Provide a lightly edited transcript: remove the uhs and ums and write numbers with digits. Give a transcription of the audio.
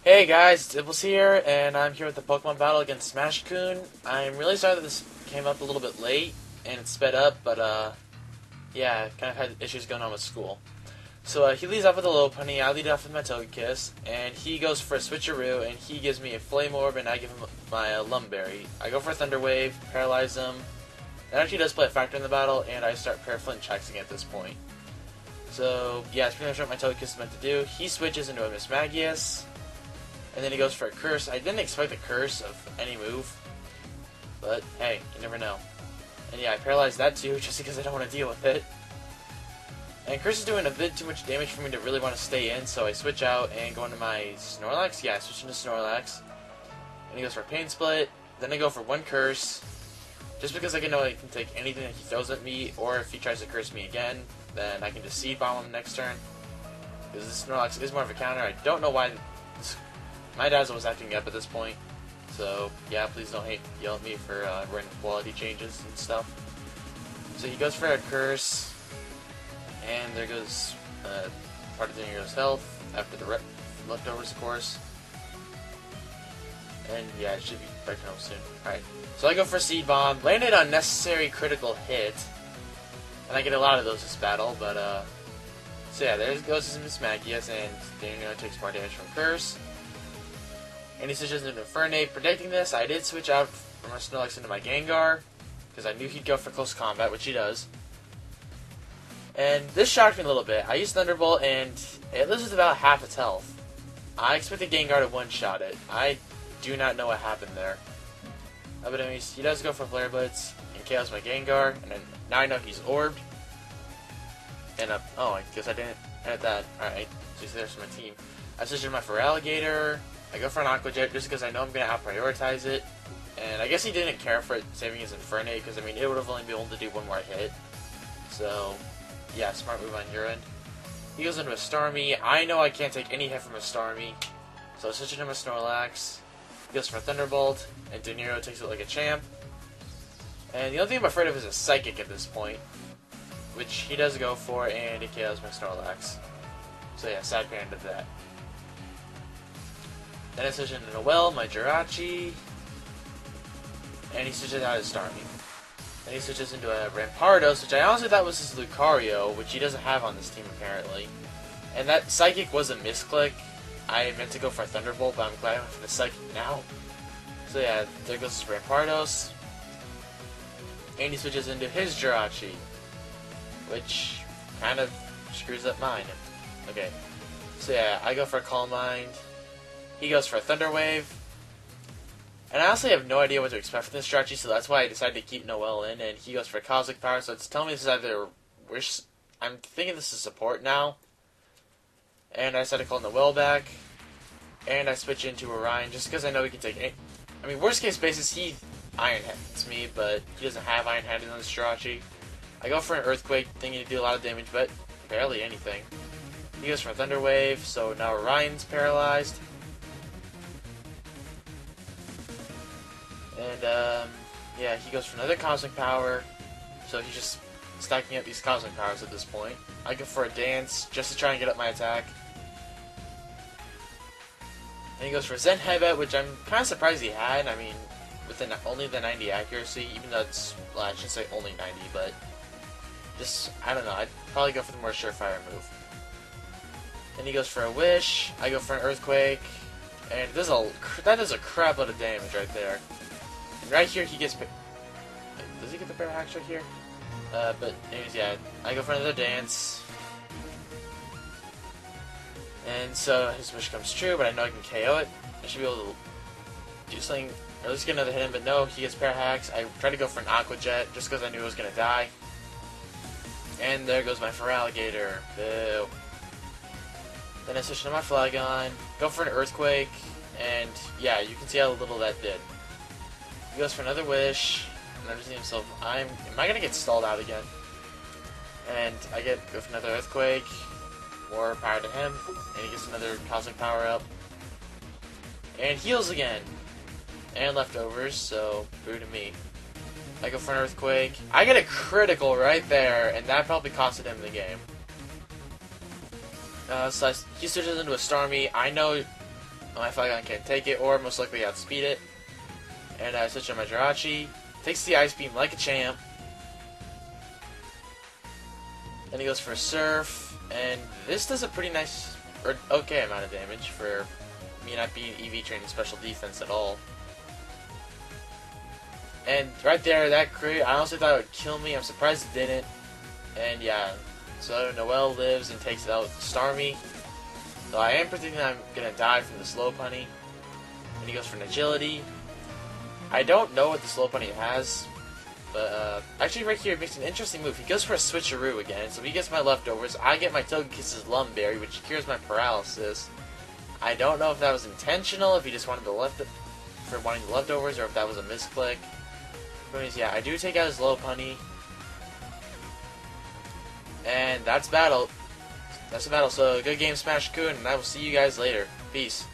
Hey guys, Dibbles here, and I'm here with the Pokemon battle against Smash-Kun. I'm really sorry that this came up a little bit late, and it's sped up, but yeah, kind of had issues going on with school. So he leads off with a Lopunny, I lead off with my Togekiss, and he goes for a Switcheroo, and he gives me a Flame Orb, and I give him my Lumberry. I go for a Thunder Wave, paralyze him. That actually does play a factor in the battle, and I start Paraflint checking at this point. So yeah, that's pretty much what my Togekiss is meant to do. He switches into a Mismagius. And then he goes for a Curse. I didn't expect a Curse of any move. But, hey, you never know. And yeah, I paralyzed that too, just because I don't want to deal with it. And Curse is doing a bit too much damage for me to really want to stay in, so I switch out and go into my Snorlax. Yeah, I switch into Snorlax. And he goes for a Pain Split. Then I go for one Curse. Just because I know I can take anything that he throws at me, or if he tries to Curse me again, then I can just Seed Bomb him next turn. Because this Snorlax is more of a counter. I don't know why my Dazzle was acting up at this point, so yeah, please don't yell at me for random quality changes and stuff. So he goes for a Curse, and there goes part of the hero's health after the leftovers, of course. And yeah, it should be back home soon. Alright, so I go for Seed Bomb, landed on necessary critical hit, and I get a lot of those this battle, but so yeah, there goes his Mismagius, and Daniel takes more damage from Curse. And he switches into Infernape. Predicting this, I did switch out from my Snorlax into my Gengar, because I knew he'd go for close combat, which he does. And this shocked me a little bit. I used Thunderbolt, and it loses about half its health. I expected Gengar to one-shot it. I do not know what happened there. But anyways, he does go for Flare Blitz, and KOs my Gengar, and then, now I know he's Orbed. And, oh, I guess I didn't edit that. Alright, so there's my team. I switched into my Feraligatr. I go for an Aqua Jet just because I know I'm going to out-prioritize it. And I guess he didn't care for it saving his Infernape because, I mean, it would have only been able to do one more hit. So, yeah, smart move on your end. He goes into a Starmie. I know I can't take any hit from a Starmie. So I switch into my Snorlax. He goes for a Thunderbolt. And De Niro takes it like a champ. And the only thing I'm afraid of is a Psychic at this point, which he does go for, and he KOs my Snorlax. So yeah, sad parent of that. Then I switch into Noelle, my Jirachi, and he switches out his Starmie. Then he switches into a Rampardos, which I honestly thought was his Lucario, which he doesn't have on this team apparently. And that Psychic was a misclick. I meant to go for a Thunderbolt, but I'm glad I went for the Psychic now. So yeah, there goes his Rampardos. And he switches into his Jirachi, which kind of screws up mine. Okay, so yeah, I go for a Calm Mind. He goes for a Thunder Wave. And I honestly have no idea what to expect from this strategy, so that's why I decided to keep Noelle in. And he goes for a Cosmic Power, so it's telling me this is either Wish. I'm thinking this is support now. And I decided to call Noelle back. And I switch into Orion just because I know he can take. I mean, worst case basis, he Iron Hands me, but he doesn't have Iron Handed on this strategy. I go for an Earthquake, thinking to do a lot of damage, but barely anything. He goes for a Thunder Wave, so now Orion's paralyzed. And, yeah, he goes for another Cosmic Power, so he's just stacking up these Cosmic Powers at this point. I go for a Dance, just to try and get up my attack. And he goes for Zen Headbutt, which I'm kind of surprised he had. I mean, with only the 90 accuracy, even though it's, well, I shouldn't say only 90, but just, I don't know, I'd probably go for the more surefire move. Then he goes for a Wish, I go for an Earthquake, and that does a crap load of damage right there. And right here he gets... Wait, does he get the Parahax right here? But anyways, yeah, I go for another Dance. And so his wish comes true, but I know I can KO it. I should be able to do something, or at least get another hit in, but no, he gets Parahax. I tried to go for an Aqua Jet just because I knew I was going to die. And there goes my Feraligatr. Boo. Then I switch to my Flygon, go for an Earthquake, and yeah, you can see how little that did. He goes for another Wish, and I'm just thinking to myself, am I going to get stalled out again? And I go for another Earthquake, more power to him, and he gets another Cosmic Power up. And heals again. And leftovers, so boo to me. I go for an Earthquake. I get a critical right there, and that probably costed him the game. So he switches into a Starmie. I know My Flygon can't take it, or most likely outspeed it. And I switch on my Jirachi. Takes the Ice Beam like a champ. Then he goes for a Surf, and this does a pretty nice, or okay amount of damage for me not being EV training special defense at all. And right there, that crit, I honestly thought it would kill me. I'm surprised it didn't. And yeah, so Noelle lives and takes out Starmie. So I am predicting I'm going to die from the slow punny. And he goes for an agility. I don't know what the slow punny has. But actually right here it makes an interesting move. He goes for a switcheroo again. So he gets my leftovers. I get my Togekiss' Lumberry, which cures my paralysis. I don't know if that was intentional, if he just wanted the wanting the leftovers, or if that was a misclick. Anyways, yeah, I do take out his low punny. And that's battle. That's the battle. So good game, Smash-Kun, and I will see you guys later. Peace.